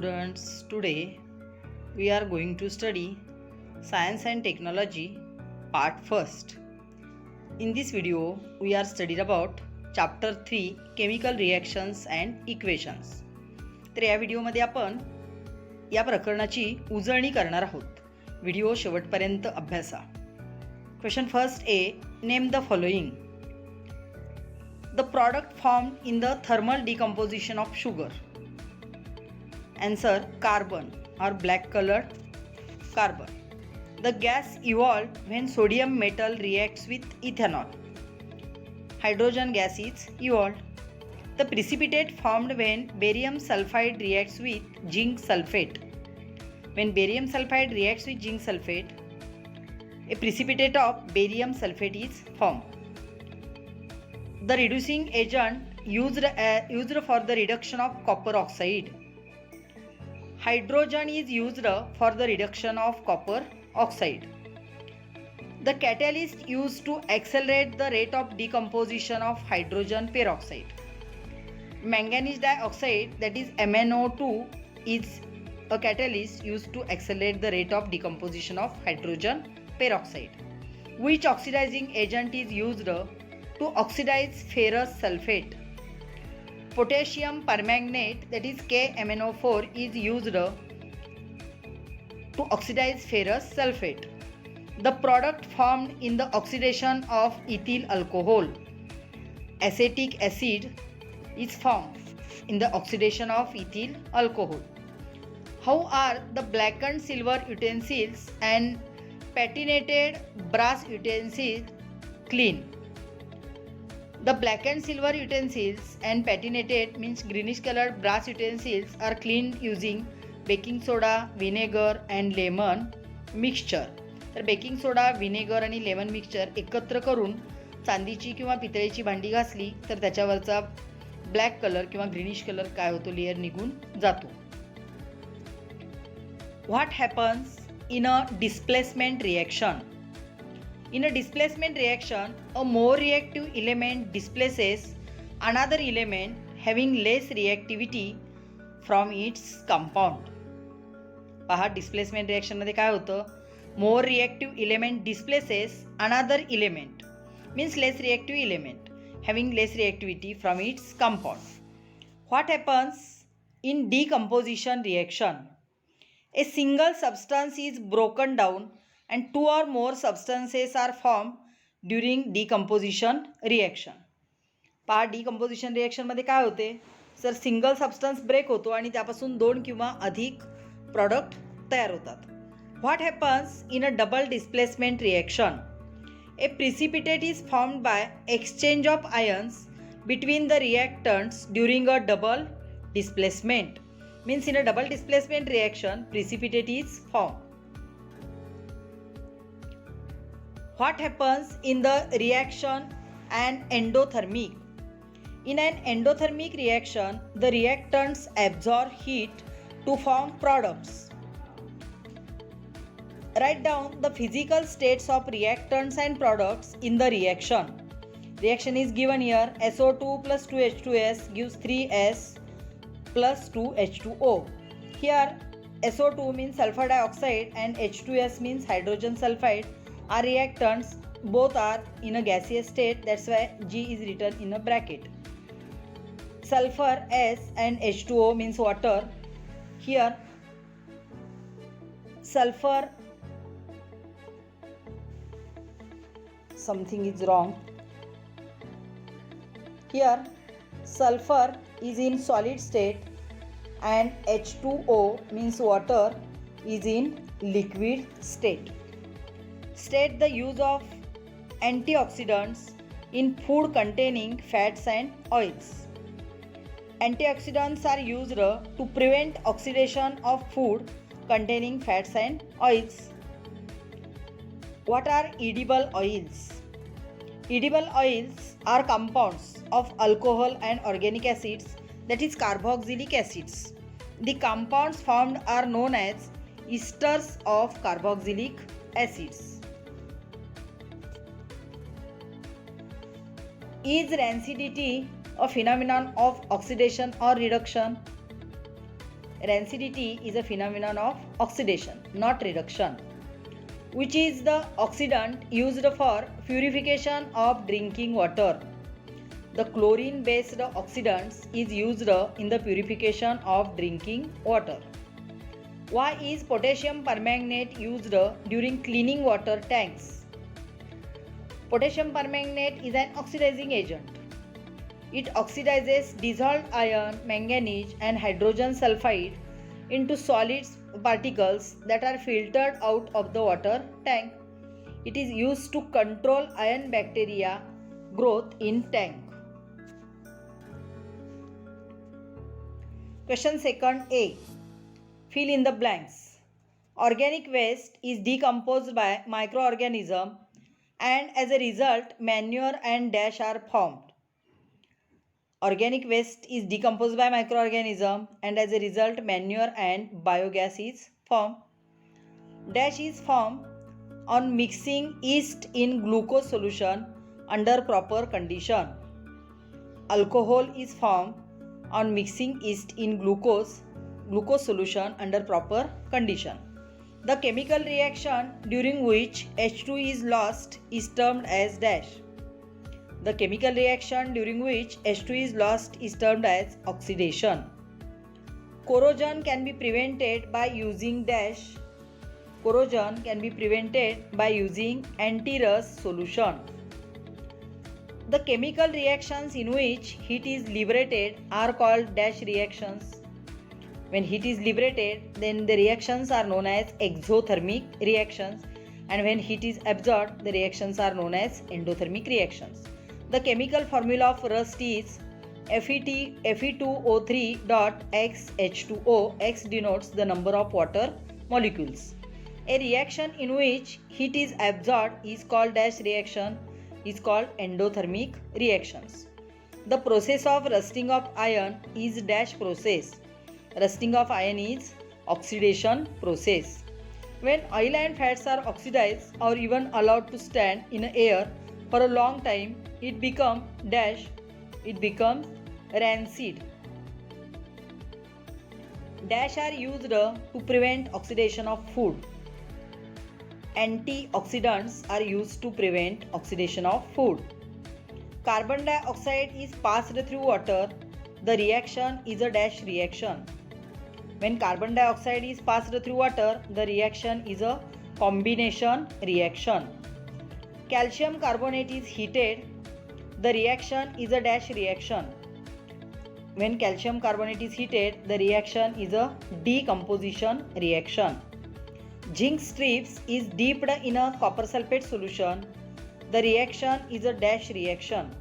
students, today we are going to study Science and Technology part 1st. In this video we are studied about chapter 3 Chemical Reactions and Equations. तर या व्हिडिओमध्ये आपण या प्रकरणाची उजळणी करणार आहोत. व्हिडिओ शेवटपर्यंत अभ्यासा. Question first A, name the following. The product formed in the thermal decomposition of sugar. Answer, carbon or black colored carbon. The gas evolved when sodium metal reacts with ethanol. Hydrogen gas is evolved. The precipitate formed when barium sulfide reacts with zinc sulfate. When barium sulfide reacts with zinc sulfate, a precipitate of barium sulfate is formed. The reducing agent used for the reduction of copper oxide. Hydrogen is used for the reduction of copper oxide. The catalyst used to accelerate the rate of decomposition of hydrogen peroxide. Manganese dioxide, that is MnO2, is a catalyst used to accelerate the rate of decomposition of hydrogen peroxide. Which oxidizing agent is used to oxidize ferrous sulfate? Potassium permanganate, that is KMnO4, is used to oxidize ferrous sulfate. The product formed in the oxidation of ethyl alcohol, acetic acid, is formed in the oxidation of ethyl alcohol. How are the blackened silver utensils and patinated brass utensils clean? The blackened silver utensils and patinated means greenish colored brass utensils are cleaned using baking soda, vinegar and lemon mixture. तर baking soda, vinegar आणि lemon mixture एकत्र करून चांदीची किंवा पितळेची भांडी घासली तर त्याच्यावरचा black colour किंवा greenish colour काय होतो, लेयर निघून जातो. What happens in a displacement reaction? In a displacement reaction, a more reactive element displaces another element having less reactivity from its compound. पहा, डिस्प्लेसमेंट रिएक्शन मध्ये काय होतं, more reactive element displaces another element means less reactive element having less reactivity from its compound. What happens in decomposition reaction? A single substance is broken down and two or more substances are formed during decomposition reaction. पहा, decomposition रिएक्शनमध्ये काय होते, sir single substance break होतो आणि त्यापासून दोन किंवा अधिक product तयार होतात. What happens in a double displacement reaction? A precipitate is formed by exchange of ions between the reactants during a double displacement. Means in a double displacement reaction precipitate is formed. What happens in the reaction and endothermic? In an endothermic reaction, the reactants absorb heat to form products. Write down the physical states of reactants and products in the reaction. Reaction is given here. SO2 plus 2H2S gives 3S plus 2H2O. Here SO2 means sulfur dioxide and H2S means hydrogen sulfide are reactants. Both are in a gaseous state, that's why G is written in a bracket. Sulfur S and H2O means water. Here sulfur, something is wrong. Here sulfur is in solid state and H2O means water is in liquid state. State the use of antioxidants in food containing fats and oils. Antioxidants are used to prevent oxidation of food containing fats and oils. What are edible oils? Edible oils are compounds of alcohol and organic acids, that is carboxylic acids. The compounds formed are known as esters of carboxylic acids. Is rancidity a phenomenon of oxidation or reduction? Rancidity is a phenomenon of oxidation, not reduction. Which is the oxidant used for purification of drinking water? The chlorine-based oxidants is used in the purification of drinking water. Why is potassium permanganate used during cleaning water tanks? Potassium permanganate is an oxidizing agent. It oxidizes dissolved iron, manganese and hydrogen sulfide into solid particles that are filtered out of the water tank. It is used to control iron bacteria growth in tank. Question second A. Fill in the blanks. Organic waste is decomposed by microorganisms and as a result manure and dash are formed. Organic waste is decomposed by microorganisms and as a result manure and biogas is formed. Dash is formed on mixing yeast in glucose solution under proper condition. Alcohol is formed on mixing yeast in glucose solution under proper condition. The chemical reaction during which H2 is lost is termed as dash. The chemical reaction during which H2 is lost is termed as oxidation. Corrosion can be prevented by using dash. Corrosion can be prevented by using anti-rust solution. The chemical reactions in which heat is liberated are called dash reactions. When heat is liberated, then the reactions are known as exothermic reactions, and when heat is absorbed, the reactions are known as endothermic reactions. The chemical formula of rust is Fe2O3.X X denotes the number of water molecules. A reaction in which heat is absorbed is called dash reaction, is called endothermic reactions. The process of rusting of iron is dash process. Rusting of iron is oxidation process. When oil and fats are oxidized or even allowed to stand in air for a long time, it becomes dash, it becomes rancid. Dash are used to prevent oxidation of food. Antioxidants are used to prevent oxidation of food. Carbon dioxide is passed through water. The reaction is a dash reaction. When carbon dioxide is passed through water, the reaction is a combination reaction. Calcium carbonate is heated. The reaction is a dash reaction. When calcium carbonate is heated, the reaction is a decomposition reaction. Zinc strips is dipped in a copper sulfate solution. The reaction is a dash reaction.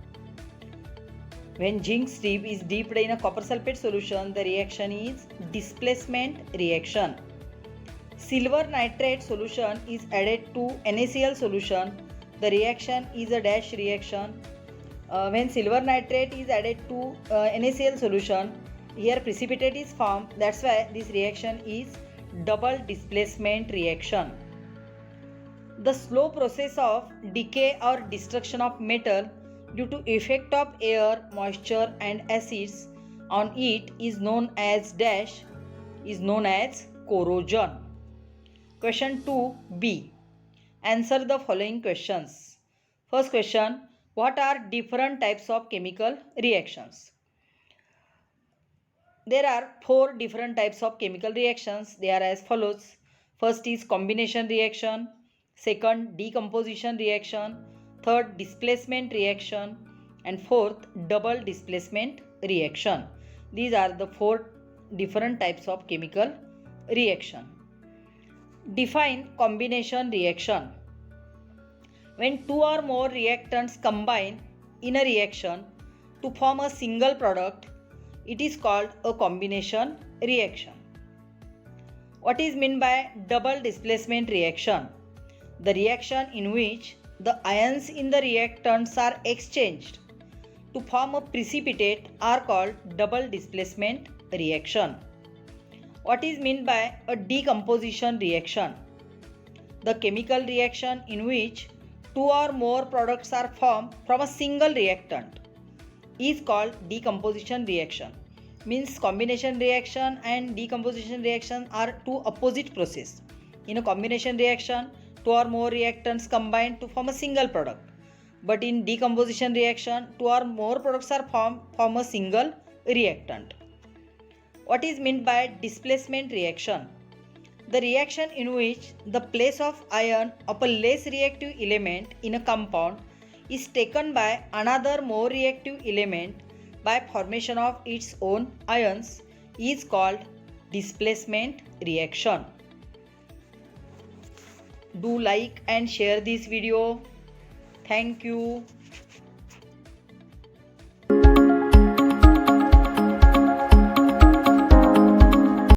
When zinc strip is dipped in a copper sulfate solution, the reaction is displacement reaction. Silver nitrate solution is added to NaCl solution. The reaction is a dash reaction. When silver nitrate is added to NaCl solution, here precipitate is formed. That's why this reaction is double displacement reaction. The slow process of decay or destruction of metal due to effect of air, moisture and acids on it is known as dash, is known as corrosion. Question 2b. Answer the following questions. First question, what are different types of chemical reactions? There are 4 different types of chemical reactions. They are as follows. First is combination reaction, second decomposition reaction, third displacement reaction, and fourth double displacement reaction. These are the 4 different types of chemical reaction. Define combination reaction. When 2 or more reactants combine in a reaction to form a single product, it is called a combination reaction. What is meant by double displacement reaction? The reaction in which the ions in the reactants are exchanged to form a precipitate are called double displacement reaction. What is meant by a decomposition reaction? The chemical reaction in which 2 or more products are formed from a single reactant is called decomposition reaction. Means combination reaction and decomposition reaction are two opposite process. In a combination reaction, two or more reactants combine to form a single product. But in decomposition reaction, two or more products are form a single reactant. What is meant by displacement reaction? The reaction in which the place of ion of a less reactive element in a compound is taken by another more reactive element by formation of its own ions is called displacement reaction. Do like and share this video. Thank you.